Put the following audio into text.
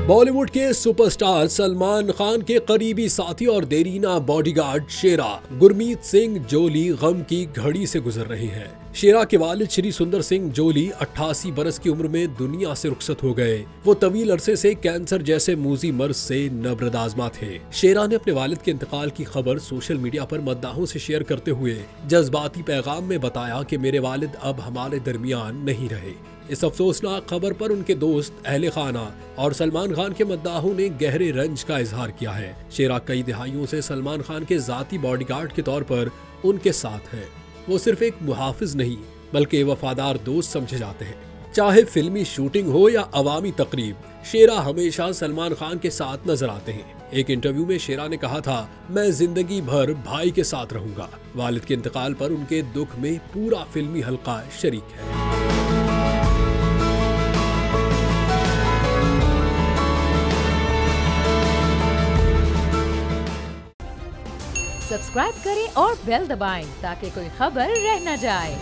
बॉलीवुड के सुपरस्टार सलमान खान के करीबी साथी और देरीना बॉडीगार्ड शेरा गुरमीत सिंह जोली गम की घड़ी से गुजर रहे हैं। शेरा के वालिद श्री सुंदर सिंह जोली 88 बरस की उम्र में दुनिया से रुखसत हो गए। वो तवील अरसे से कैंसर जैसे मूजी मर्ज से नब्रदाजमा थे। शेरा ने अपने वालिद के इंतकाल की खबर सोशल मीडिया पर मद्दाहों से शेयर करते हुए जज्बाती पैगाम में बताया कि मेरे वालिद अब हमारे दरमियान नहीं रहे। इस अफसोसनाक खबर पर उनके दोस्त, अहले खाना और सलमान खान के मद्दाहों ने गहरे रंज का इजहार किया है। शेरा कई दिहाइयों से सलमान खान के जाती बॉडीगार्ड के तौर पर उनके साथ हैं। वो सिर्फ एक मुहाफिज नहीं बल्कि वफादार दोस्त समझे जाते हैं। चाहे फिल्मी शूटिंग हो या अवामी तकरीब, शेरा हमेशा सलमान खान के साथ नजर आते हैं। एक इंटरव्यू में शेरा ने कहा था, मैं जिंदगी भर भाई के साथ रहूंगा। वालिद के इंतकाल पर उनके दुख में पूरा फिल्मी हल्का शरीक है। सब्सक्राइब करें और बेल दबाएं ताकि कोई खबर रह न जाए।